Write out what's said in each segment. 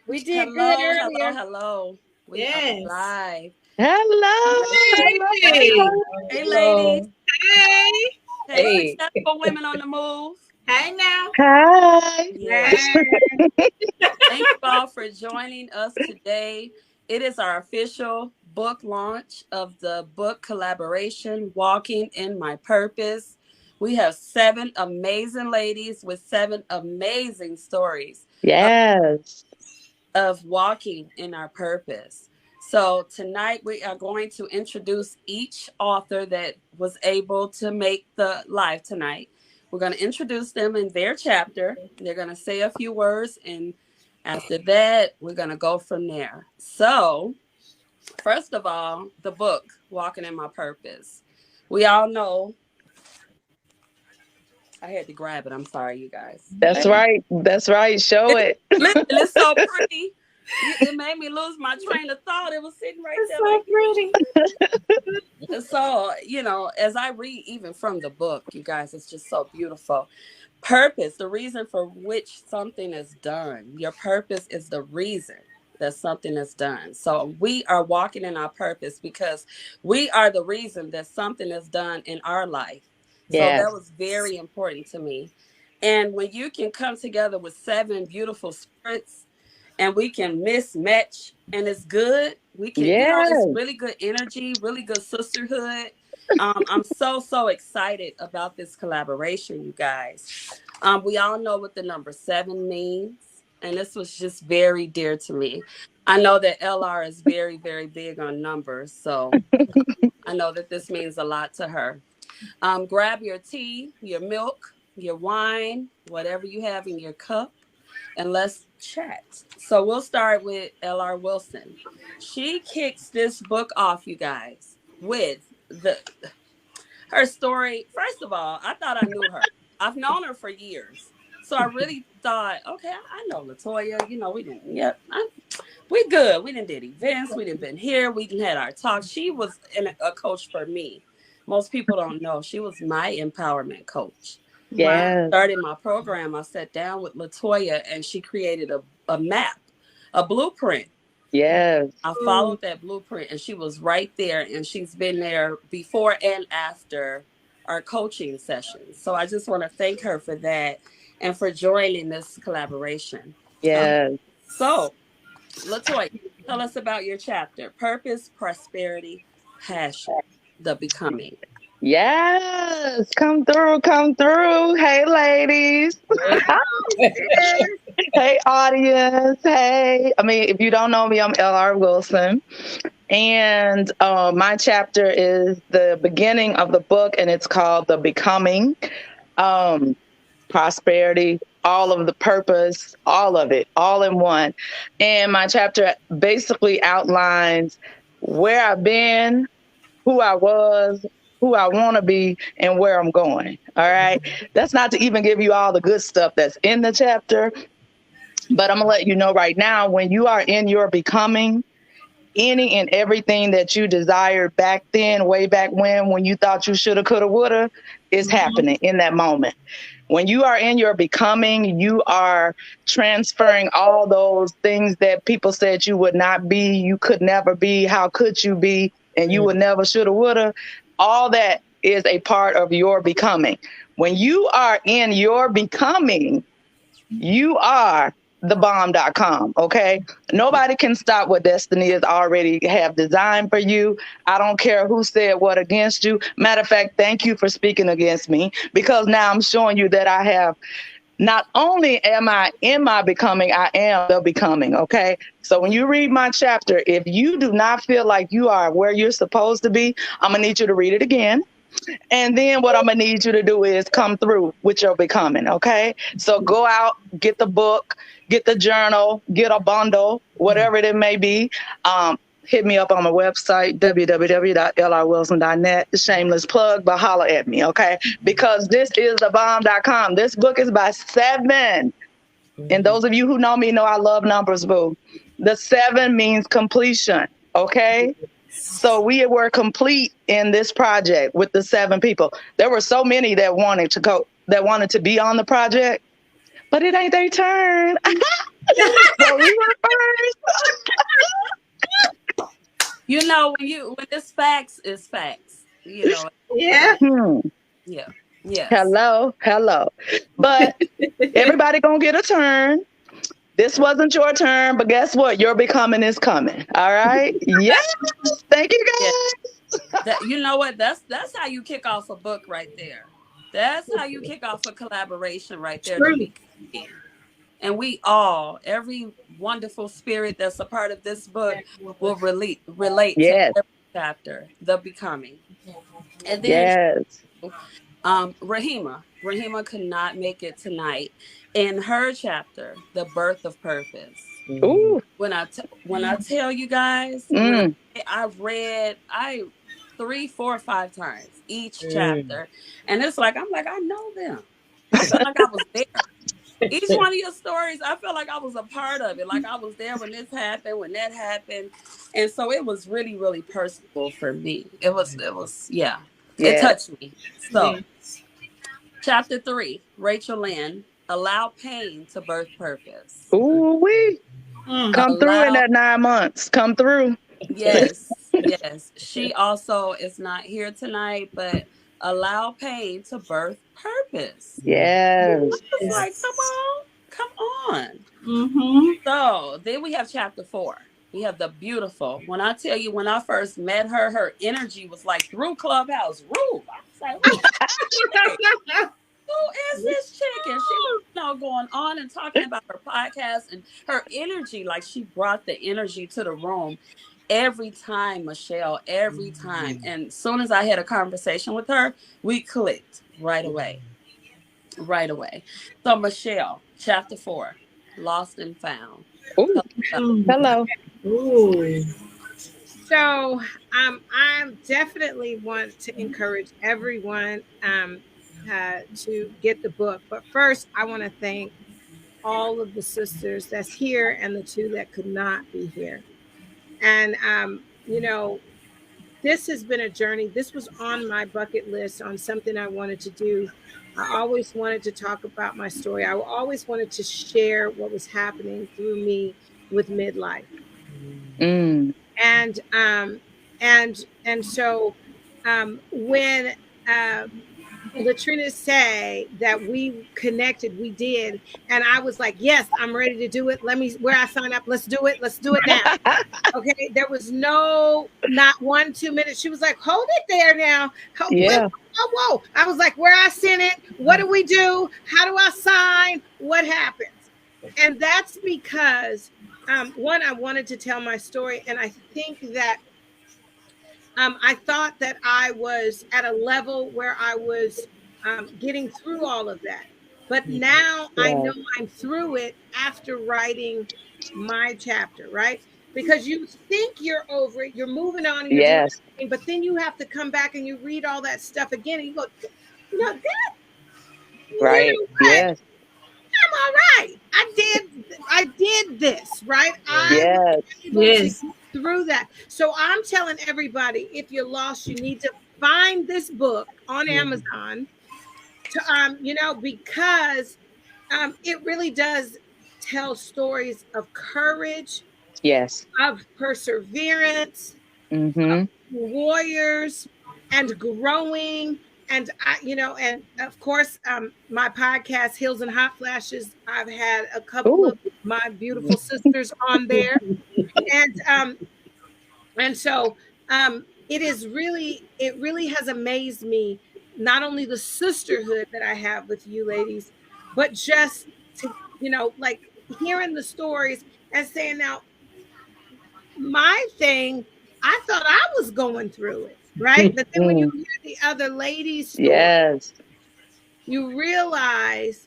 We did good Hello, hello, earlier. hello. We are Yes. live. Hello. Hey, Hey. hey, ladies. Hello. Hey. Hey, Hey. successful women on the move. Hey now. Hi. Yeah. Hey. Thank you all for joining us today. It is our official book launch of the book collaboration, Walking in My Purpose. We have seven amazing ladies with seven amazing stories Yes. of walking in our purpose. So tonight we are going to introduce each author that was able to make the live tonight. We're going to introduce them in their chapter. They're going to say a few words, and after that, we're going to go from there. So, first of all, the book, Walking in My Purpose. We all know, I had to grab it. I'm sorry, you guys. That's right. That's right. Show it. Listen, it's so pretty. It made me lose my train of thought. It was sitting right It's there so like pretty. this. So, as I read even from the book, you guys, it's just so beautiful. Purpose, the reason for which something is done. Your purpose is the reason that something is done. So we are walking in our purpose because we are the reason that something is done in our life. So that Yes. was very important to me. And when you can come together with seven beautiful spirits and we can mismatch and it's good, we can, it's Yes. really good energy, really good sisterhood. I'm so excited about this collaboration, you guys. We all know what the number seven means, and this was just very dear to me. I know that LR is very, very big on numbers, so I know that this means a lot to her. Grab your tea, your milk, your wine, whatever you have in your cup, and let's chat. So we'll start with LR Wilson. She kicks this book off, you guys, with the her story. First of all, I thought I knew her. I've known her for years. So I really thought, okay, I know Latoya. We didn't, yep, we good. We didn't did events. We didn't been here. We didn't had our talk. She was a coach for me. Most people don't know. She was my empowerment coach. When I Yes. started my program, I sat down with Latoya and she created a map, a blueprint. Yes. I followed that blueprint and she was right there and she's been there before and after our coaching sessions. So I just want to thank her for that and for joining this collaboration. Um, Yes. so, Latoya, tell us about your chapter, Purpose, Prosperity, Passion, the Becoming. Yes. Come through. Come through. Hey, ladies. Hey, audience. Hey. I mean, if you don't know me, I'm LR Wilson. And my chapter is the beginning of the book, and it's called The Becoming. Um, Prosperity, all of the purpose, all of it, all in one. And my chapter basically outlines where I've been, who I was, who I want to be, and where I'm going. All right. That's not to even give you all the good stuff that's in the chapter, but I'm going to let you know right now when you are in your becoming, any and everything that you desired back then, way back when you thought you shoulda, coulda, woulda, is happening in that moment. When you are in your becoming, you are transferring all those things that people said you would not be, you could never be, how could you be, and you would never, shoulda, woulda. All that is a part of your becoming. When you are in your becoming, you are the bomb.com. Okay. Nobody can stop what destiny has already have designed for you. I don't care who said what against you. Matter of fact, thank you for speaking against me because now I'm showing you that I have not only am I in my becoming, I am the becoming. Okay. So when you read my chapter, if you do not feel like you are where you're supposed to be, I'm going to need you to read it again. And then what I'm gonna need you to do is come through with your becoming, okay? So go out, get the book, get the journal, get a bundle, whatever it may be. Hit me up on my website, www.lrwilson.net. Shameless plug, but holler at me, okay? Because this is the bomb.com. This book is by seven. And those of you who know me know I love numbers, boo. The seven means completion, okay? So we were complete in this project with the seven people. There were so many that wanted to go, that wanted to be on the project, but it ain't their turn. So we were when it's facts, it's facts. Yeah. Yeah. Yes. Hello. But everybody gonna get a turn. This wasn't your turn, but guess what? Your becoming is coming. All right. Yes. Thank you, Yeah. guys. That what that's how you kick off a book right there. That's how you kick off a collaboration right there. The True. becoming. And we all, every wonderful spirit that's a part of this book will relate to Yes. every chapter, the becoming. And then Yes. Rahima could not make it tonight. In her chapter, The Birth of Purpose. Ooh. When I tell you guys, Mm. I've read 3, 4, 5 times each chapter, and it's like I'm like I know them. I felt like I was there. Each one of your stories, I felt like I was a part of it. Like I was there when this happened, when that happened, and so it was really, really personal for me. Yeah, it Yeah. touched me. So, chapter 3, Rachel Lynn, allow pain to birth purpose. Ooh wee. Come through in Allow that 9 months. Come through. Yes. She also is not here tonight, but allow pain to birth purpose. Yes. It's like, come on. Mm-hmm. So then we have chapter 4. We have the beautiful. When I tell you, when I first met her, her energy was like through Clubhouse roof. I was like, who is this chick? And she was, going on and talking about her podcast and her energy. Like she brought the energy to the room every time, Michelle, every time. And as soon as I had a conversation with her, we clicked right away. Right away. So, Michelle, chapter 4, Lost and Found. Ooh. Hello. Ooh. So I definitely want to encourage everyone to get the book. But first, I want to thank all of the sisters that's here and the 2 that could not be here. And this has been a journey. This was on my bucket list on something I wanted to do. I always wanted to talk about my story. I always wanted to share what was happening through me with midlife. Mm. And so when Latrina say that we connected, we did, and I was like, yes, I'm ready to do it. Let me where I sign up. Let's do it now. Okay, there was not 1, 2 minutes. She was like, hold it there now. Yeah. Whoa. I was like, where I sent it, what do we do, how do I sign, what happens? And that's because one, I wanted to tell my story, and I think that I thought that I was at a level where I was getting through all of that. But now I know I'm through it after writing my chapter, right? Because you think you're over it, you're moving on, and you're doing everything, but then you have to come back and you read all that stuff again, and you go, that, Right. Yes. I'm all right. I did this, right? I was able to get through that. So I'm telling everybody, if you're lost, you need to find this book on Amazon to because it really does tell stories of courage, Yes. of perseverance, Mm-hmm. warriors, and growing. And and of course, my podcast, Hills and Hot Flashes, I've had a couple of my beautiful sisters on there. And so it really has amazed me, not only the sisterhood that I have with you ladies, but just to, like hearing the stories and saying, now, my thing, I thought I was going through it, right? But then when you hear the other ladies' story, you realize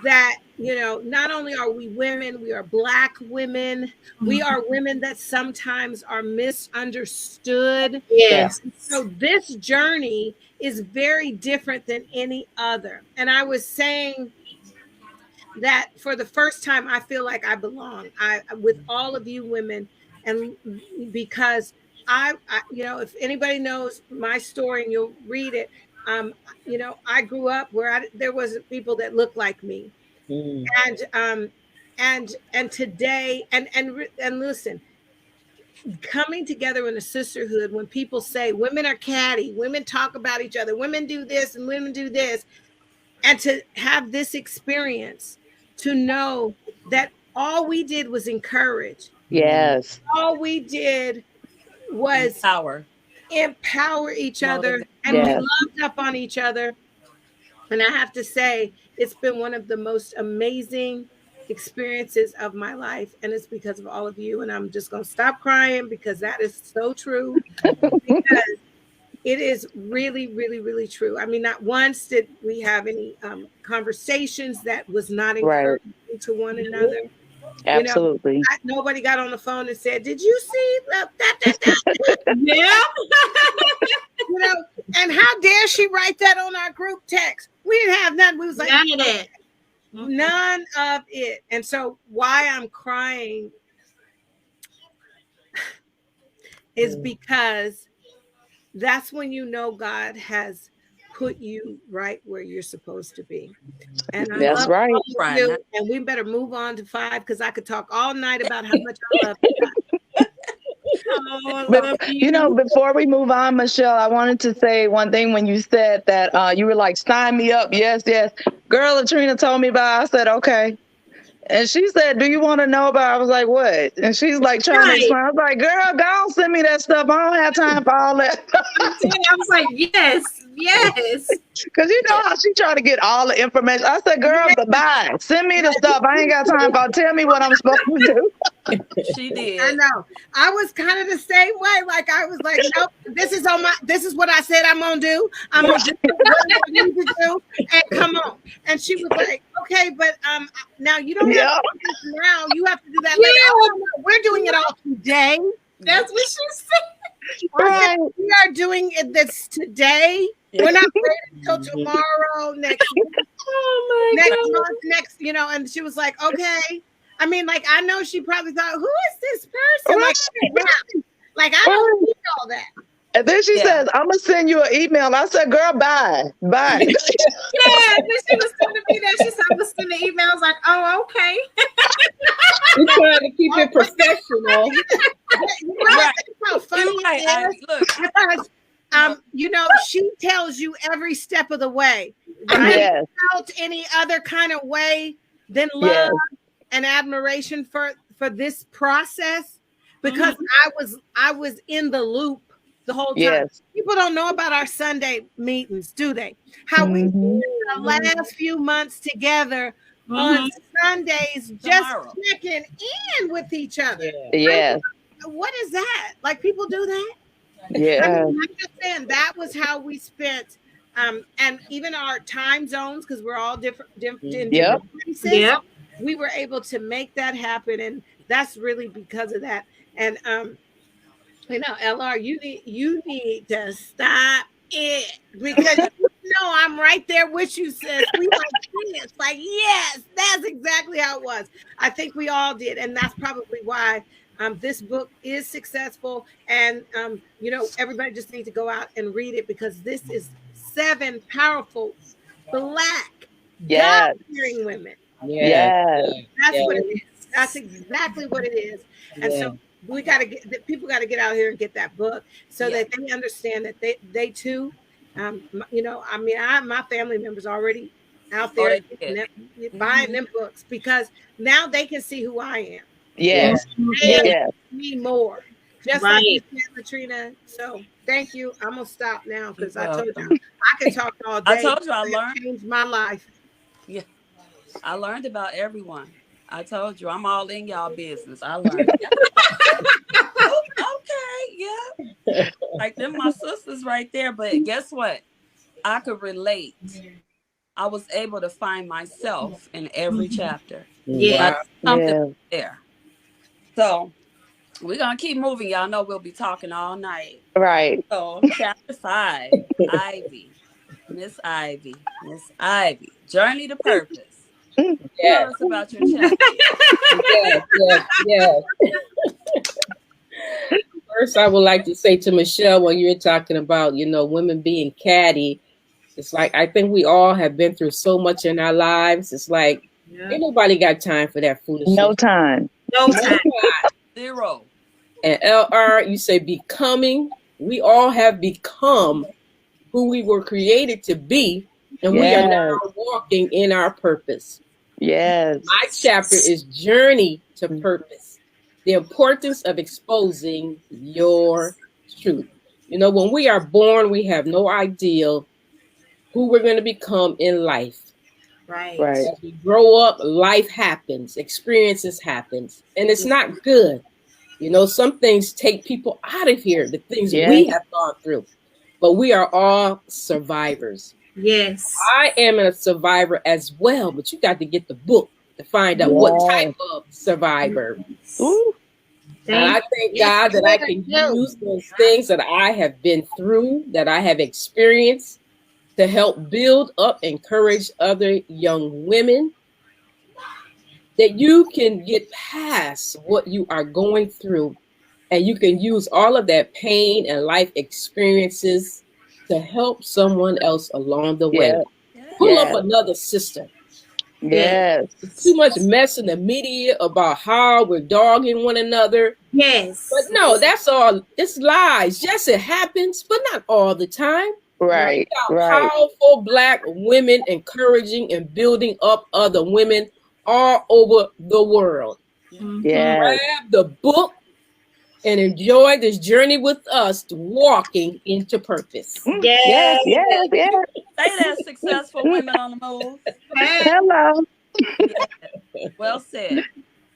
that, not only are we women, we are Black women. We are women that sometimes are misunderstood. Yes. So this journey is very different than any other. And I was saying that for the first time, I feel like I belong with all of you women. And because if anybody knows my story and you'll read it, I grew up where there wasn't people that looked like me. And today, and listen, coming together in a sisterhood, when people say women are catty, women talk about each other, women do this and women do this, and to have this experience, to know that all we did was encourage. Yes. All we did was empower each other, and we loved up on each other. And I have to say, it's been one of the most amazing experiences of my life, and it's because of all of you. And I'm just going to stop crying because that is so true. Because it is really, really, really true. I mean, not once did we have any conversations that was not encouraging to one another. Absolutely. You know, nobody got on the phone and said, "Did you see that?" Yeah. You know, and how dare she write that on our group text? We didn't have none. We was like, none of it. None of it. And so why I'm crying is because that's when you know God has put you right where you're supposed to be. And I that's right. You, and we better move on to 5 because I could talk all night about how much I love you. Oh, but, you know, before we move on, Michelle, I wanted to say one thing. When you said that you were like, sign me up. Yes, yes. Girl, Latrina told me about it. I said, okay. And she said, do you want to know about it? I was like, what? And she's like trying to explain. I was like, girl, don't send me that stuff. I don't have time for all that. I was like, yes, yes. Because you know how she tried to get all the information. I said, girl, bye. Send me the stuff. I ain't got time for it. Tell me what I'm supposed to do. She did. I know. I was kind of the same way. Like I was like, nope, this is what I said I'm gonna do. I'm gonna do what I need to do and come on. And she was like, okay, but now you don't have to do this now. You have to do that later. Oh, no, we're doing it all today. That's what she said. Right. We are doing this today. We're not waiting until tomorrow, next week, month, next, you know. And she was like, okay. I mean, like, I know she probably thought, who is this person? Like I don't need all that. And then she says, I'm going to send you an email. I said, girl, bye. Bye. Then she was sending me that. She said, I'm going to send the email. I was like, oh, okay. We're trying to keep it professional. Right. How funny it is. Look. Because, you know, she tells you every step of the way. I haven't felt any other kind of way than love and admiration for this process, because I was in the loop the whole time. Yes. People don't know about our Sunday meetings, do they? How we spent the last few months together on Sundays, just checking in with each other. Yes. What is that? Like, people do that? Yeah. I'm just saying that was how we spent, and even our time zones, because we're all different places. Yep. We were able to make that happen, and that's really because of that. And you know, LR, you need to stop it, because you know I'm right there with you, sis. We like yes, that's exactly how it was. I think we all did, and that's probably why this book is successful. And you know, everybody just needs to go out and read it, because this is 7 powerful Black God-fearing women. Yes. That's what it is. That's exactly what it is. And so we got to people got to get out here and get that book, so that they understand that they too, you know, I mean, my family members already out there buying them books, because now they can see who I am. Yes. Me more. Just like you said, Latrina. So thank you. I'm gonna stop now, because I told you I could talk all day. I told you I learned. Changed my life. Yeah. I learned about everyone. I told you I'm all in y'all business. I learned. Okay, yeah. Like them my sisters right there. But guess what? I could relate. I was able to find myself in every chapter. Yeah. Something there. So we're gonna keep moving. Y'all know we'll be talking all night. Right. So chapter 5, Ivy. Miss Ivy. Journey to Purpose. Tell us about your chapter. Yes. First, I would like to say to Michelle, when you're talking about, you know, women being catty, it's like, I think we all have been through so much in our lives. It's like, ain't nobody got time for that foolishness. No time. No time. Zero. And LR, you say becoming. We all have become who we were created to be, and we are Yes. now walking in our purpose. Yes. My chapter is Journey to Purpose, the importance of exposing your truth. You know, when we are born, we have no idea who we're going to become in life. Right. Right. As we grow up, life happens, experiences happens, and it's not good. You know, some things take people out of here, the things Yeah. we have gone through, but we are all survivors. Yes. I am a survivor as well, but you got to get the book to find out what type of survivor. Ooh. And I thank God that I can use those things that I have been through, that I have experienced, to help build up, encourage other young women, that you can get past what you are going through, and you can use all of that pain and life experiences to help someone else along the way. Yeah. Pull up Yes. another sister. Yes. Too much mess in the media about how we're dogging one another. Yes. But no, that's all. It's lies. Yes, it happens, but not all the time. Right. We got Right. powerful Black women encouraging and building up other women all over the world. Yes. Grab the book and enjoy this journey with us, walking into purpose. Yes. Yes. Yes. Yes. Say that, successful women on the move. Hello. Yeah. Well said.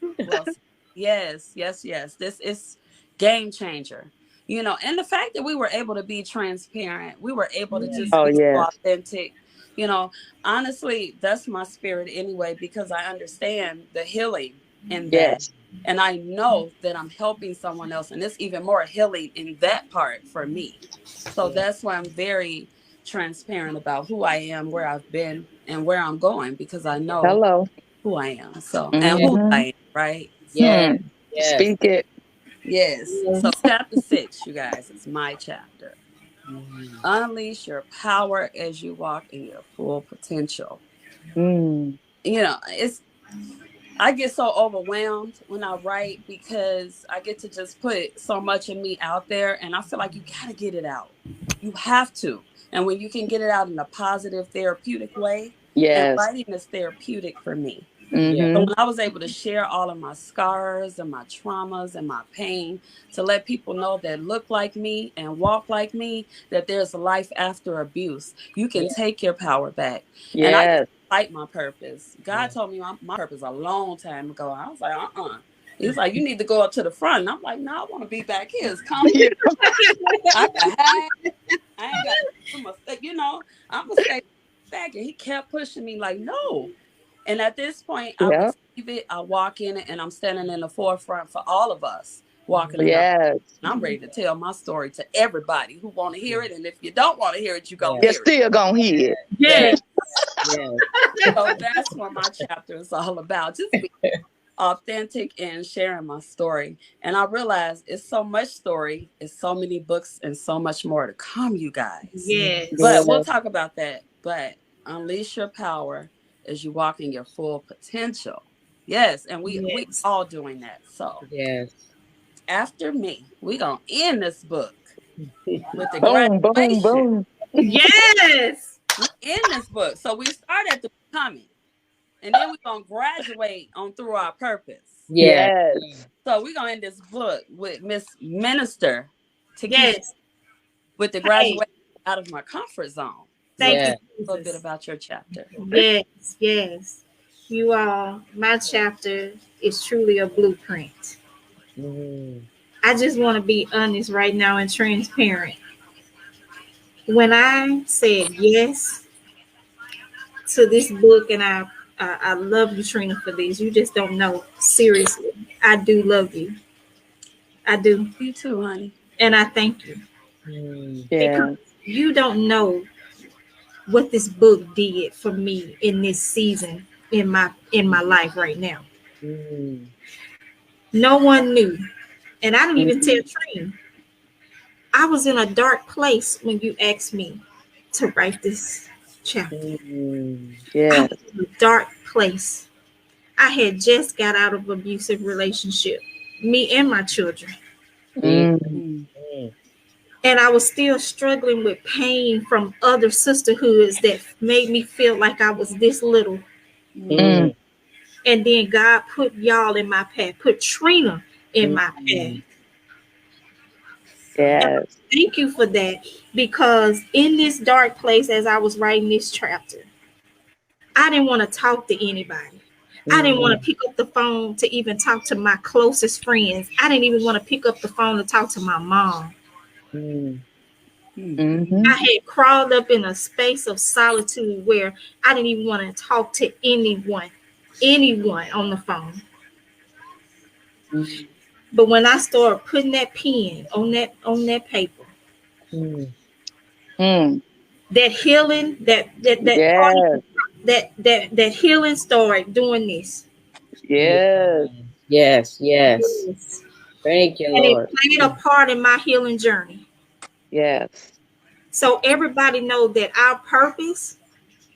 Well said. Yes, yes, yes. This is game changer. You know, and the fact that we were able to be transparent, we were able to just Oh be so yes. authentic. You know, honestly, that's my spirit anyway, because I understand the healing in that. Yes. And I know that I'm helping someone else, and it's even more healing in that part for me. So that's why I'm very transparent about who I am, where I've been, and where I'm going, because I know Hello. who I am. So, and who Mm-hmm. I am, right? So, Yes, yes, Speak it. yes. So, chapter 6, you guys, it's my chapter. Unleash your power as you walk in your full potential. Mm. You know, I get so overwhelmed when I write, because I get to just put so much of me out there, and I feel like you got to get it out. You have to. And when you can get it out in a positive, therapeutic way, and Yes. writing is therapeutic for me. So Mm-hmm. when I was able to share all of my scars and my traumas and my pain, to let people know that look like me and walk like me, that there's a life after abuse. You can take your power back. And I used Yes. to fight my purpose. God told me my purpose a long time ago. I was like, He was like, you need to go up to the front. And I'm like, no, I want to be back here. It's Yeah. comfortable. I can hide. I ain't got to do my stuff. You know, I'm going to stay back. And he kept pushing me like, no. And at this point, I Yeah. receive it, I walk in it, and I'm standing in the forefront for all of us walking in our. Yes. And I'm ready to tell my story to everybody who want to hear it. And if you don't want to hear it, you gonna You're hear it. still gonna hear it. yes, Yes. yes. So that's what my chapter is all about. Just be authentic and sharing my story. And I realize it's so much story, it's so many books, and so much more to come, you guys. Yes. But Yes. we'll talk about that. But unleash your power as you walk in your full potential. Yes, and we Yes. all doing that. So Yes. after me, we gonna end this book with the Boom. Boom. graduation. Boom. Yes. We end this book. So we start at the becoming, and then we're gonna graduate on through our purpose. Yes. Yes. So we're gonna end this book with Miss Minister Takesha Yes. with the Hey, graduation out of my comfort zone. So thank tell Yeah. you, us a little bit Jesus. about your chapter. Yes. Yes. You all, my chapter is truly a blueprint. Mm. I just want to be honest right now and transparent. When I said yes to this book, and I love you, Trina, for this. You just don't know. Seriously, I do love you. I do, You too, honey. and I thank you Mm. Yeah. because you don't know what this book did for me in this season in my life right now. Mm. No one knew, and I didn't even tell Mhm. Trina. I was in a dark place when you asked me to write this chapter. Mm. I Yes. was in a dark place. I had just got out of an abusive relationship, me and my children. Mm. And I was still struggling with pain from other sisterhoods that made me feel like I was this little. Mm. And then God put y'all in my path, put Trina in my path. Yes. Thank you for that, because in this dark place, as I was writing this chapter, I didn't want to talk to anybody. I didn't want to pick up the phone to even talk to my closest friends. I didn't even want to pick up the phone to talk to my mom. Mm-hmm. I had crawled up in a space of solitude where I didn't even want to talk to anyone on the phone. But when I started putting that pen on that paper, that healing, Yes. that healing started doing this. Yes. Yes. Yes. Thank you, And it Lord. played a part in my healing journey. Yes. So everybody know that our purpose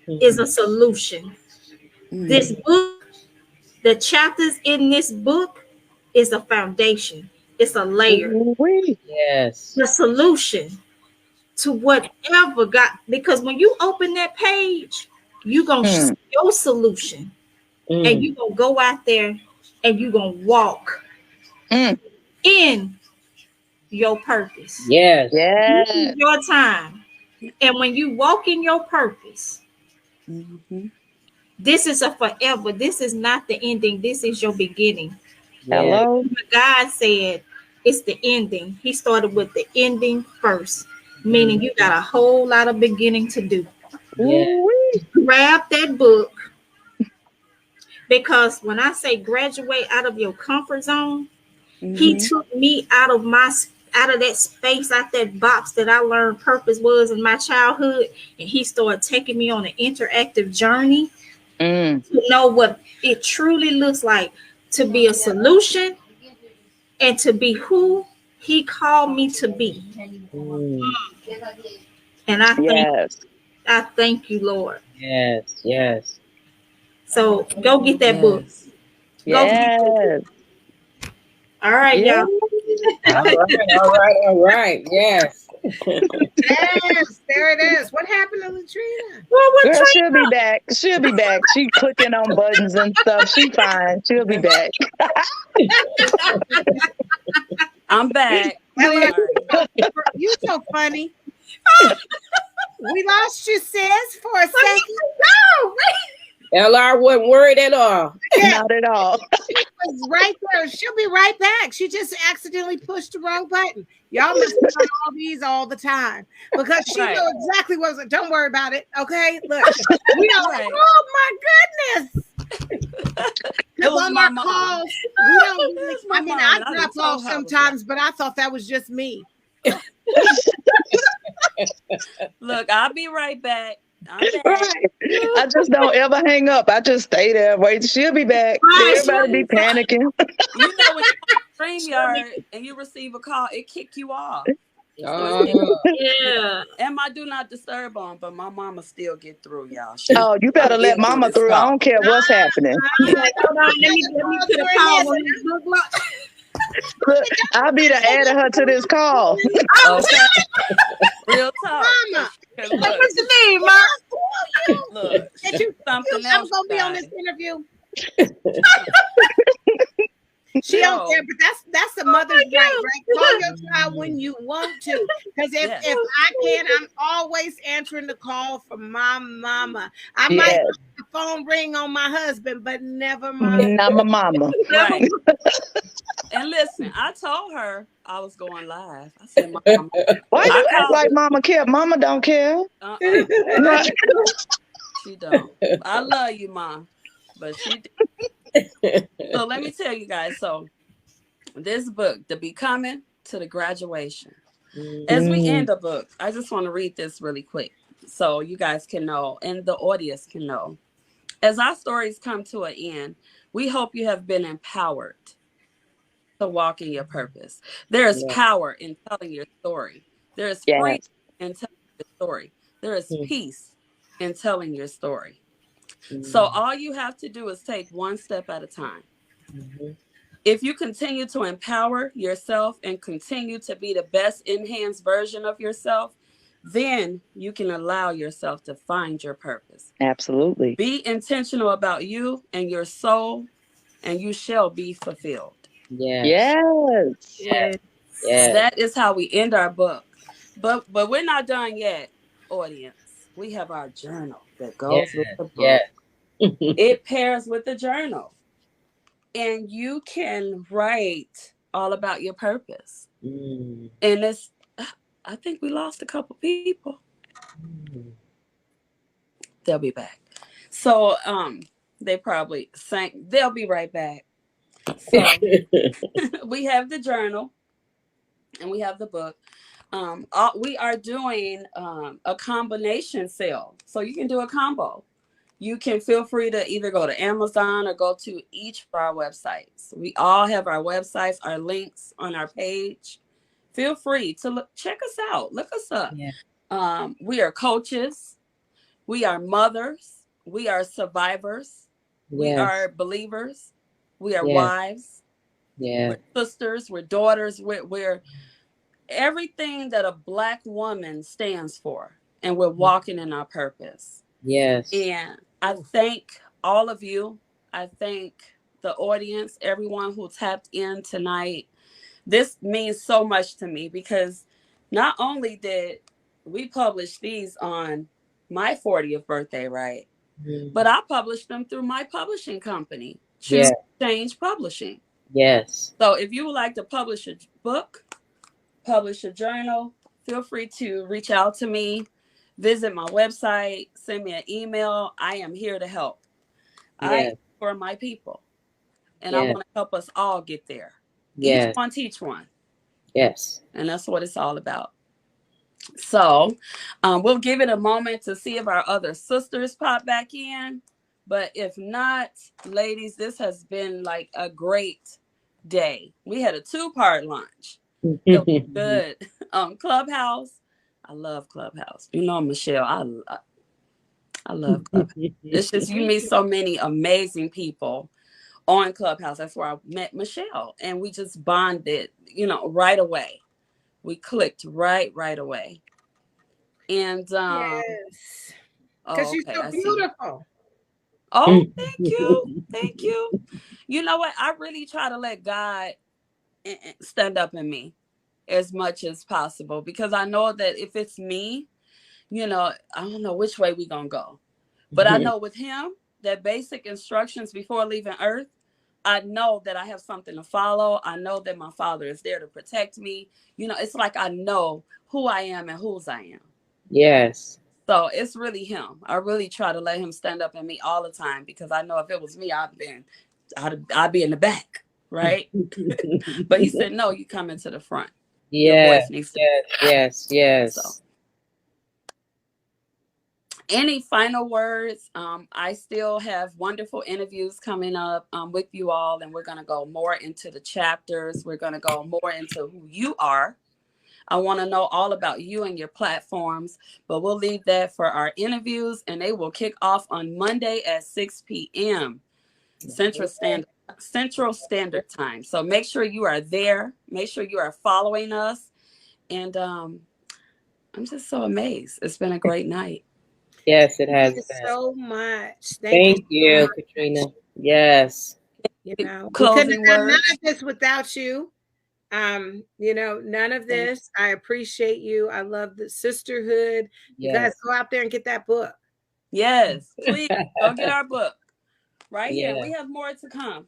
is a solution. This book, the chapters in this book is a foundation. It's a layer. Ooh-wee. Yes. The solution to whatever God, because when you open that page, you're going to see your solution. And you're going to go out there and you're going to walk in your purpose. Yes. This is Yes. your time. And when you walk in your purpose, this is a forever. This is not the ending. This is your beginning. Yes. Hello. God said it's the ending. He started with the ending first, meaning you got a whole lot of beginning to do. Yes. Ooh-wee. Grab that book, because when I say graduate out of your comfort zone, he took me out of that space, out that box that I learned purpose was in my childhood, and he started taking me on an interactive journey to know what it truly looks like to be a solution and to be who he called me to be. And I thank you, Lord. Yes. Yes. So go get that book. Go get that book. Yes. All right, y'all. All right. Yes. Yes, there it is. What happened to Latrina? Girl, she'll be back. She'll be back. She clicking on buttons and stuff. She fine. She'll be back. I'm back. You so funny. We lost you, sis, for a second. LR wasn't worried at all. Not at all. She was right there. She'll be right back. She just accidentally pushed the wrong button. Y'all must be on all these all the time because she know exactly what was. Don't worry about it. Okay, look, we are like, oh my goodness. Because on our calls, we don't. Really, I mean, I drop off sometimes, but I thought that was just me. Look, I'll be right back. Right. I just don't ever hang up. I just stay there. Wait, she'll be back. Everybody be panicking. You know, when you're on StreamYard and you receive a call, it kick you off. Yeah. And my do not disturb on, but my mama still get through, y'all. You better let mama through. I don't care what's happening. Hold on, let me put a call on this book. Look, I'll be the adding her to this call. Okay. Real talk. Mama. What's the name, Mom? Look, something else. I'm gonna be on this interview. She don't care, but that's the mother's right? Call your child when you want to. Because if I can, I'm always answering the call from my mama. I might let the phone ring on my husband, but never Not my mama. Right. And listen, I told her I was going live. I said, Mama, why you act like mama care? Mama don't care. She don't. I love you, Mom, but she did. So let me tell you guys. So this book, The Becoming to the Graduation. As we end the book, I just want to read this really quick so you guys can know and the audience can know. As our stories come to an end, we hope you have been empowered to walk in your purpose. There is power in telling your story. There is freedom in telling your story. There is peace in telling your story. So all you have to do is take one step at a time. If you continue to empower yourself and continue to be the best enhanced version of yourself, then you can allow yourself to find your purpose. Absolutely. Be intentional about you and your soul, and you shall be fulfilled. Yes. Yes. Yes. Yes. That is how we end our book. But we're not done yet, audience. We have our journal that Yes. goes with the Yes. book. It pairs with the journal. And you can write all about your purpose. Mm. And it's, I think we lost a couple people. Mm. They'll be back. So they probably sank. They'll be right back. So we have the journal and we have the book. We are doing a combination sale. So you can do a combo. You can feel free to either go to Amazon or go to each of our websites. We all have our websites, our links on our page. Feel free to check us out. Look us up. Yeah. We are coaches. We are mothers. We are survivors. We Yes. are believers. We are Yes. wives. Yeah. We're sisters. We're daughters. We're everything that a Black woman stands for. And we're walking in our purpose. Yes. And I thank all of you. I thank the audience, everyone who tapped in tonight. This means so much to me because not only did we publish these on my 40th birthday, right? Mm. But I published them through my publishing company, Yeah. Choose Change Publishing. Yes. So if you would like to publish a book, publish a journal, feel free to reach out to me. Visit my website, send me an email. I am here to help. I am Yes. for my people. And I Yes. want to help us all get there. Yes. Each one teach one. Yes. And that's what it's all about. So we'll give it a moment to see if our other sisters pop back in. But if not, ladies, this has been like a great day. We had a 2-part lunch. It was good. Clubhouse. I love Clubhouse. You know, Michelle, I love Clubhouse. It's just you meet so many amazing people on Clubhouse. That's where I met Michelle, and we just bonded, right away. We clicked right away. And Yes. Because you're so beautiful. Oh, thank you. You know what? I really try to let God stand up in me as much as possible because I know that if it's me, I don't know which way we're gonna go. But I know with him, that basic instructions before leaving earth, I know that I have something to follow. I know that my Father is there to protect me. It's like I know who I am and whose I am. Yes. So it's really him. I really try to let him stand up in me all the time because I know if it was me, I'd be in the back, right? But he said, no, you come into the front. Your voice needs to yes. So, any final words? I still have wonderful interviews coming up with you all, and we're going to go more into the chapters. We're going to go more into who you are. I want to know all about you and your platforms, but we'll leave that for our interviews, and they will kick off on Monday at 6 p.m. Central Standard Time. So make sure you are there. Make sure you are following us. And I'm just so amazed. It's been a great night. Yes, it has Thank you been. so much. Thank you, Katrina. Yes. Closing we couldn't have done words. none of this without you. None of this. I appreciate you. I love the sisterhood. You guys go out there and get that book. Yes, please go get our book right here. Yeah. We have more to come.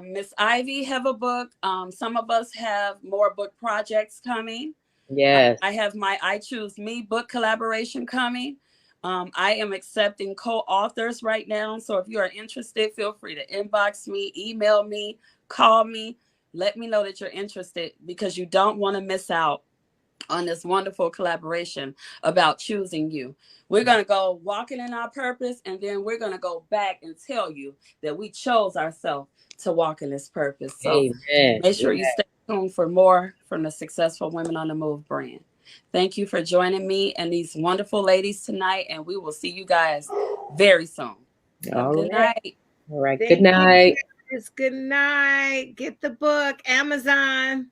Miss Ivy have a book. Some of us have more book projects coming. Yes. I have my I Choose Me book collaboration coming. I am accepting co-authors right now. So if you are interested, feel free to inbox me, email me, call me. Let me know that you're interested because you don't want to miss out on this wonderful collaboration about choosing you. We're going to go walking in our purpose, and then we're going to go back and tell you that we chose ourselves to walk in this purpose. So make sure you stay tuned for more from the Successful Women on the Move brand. Thank you for joining me and these wonderful ladies tonight, and we will see you guys very soon. Have a good night. All right. Good night. It's good night. Get the book, Amazon.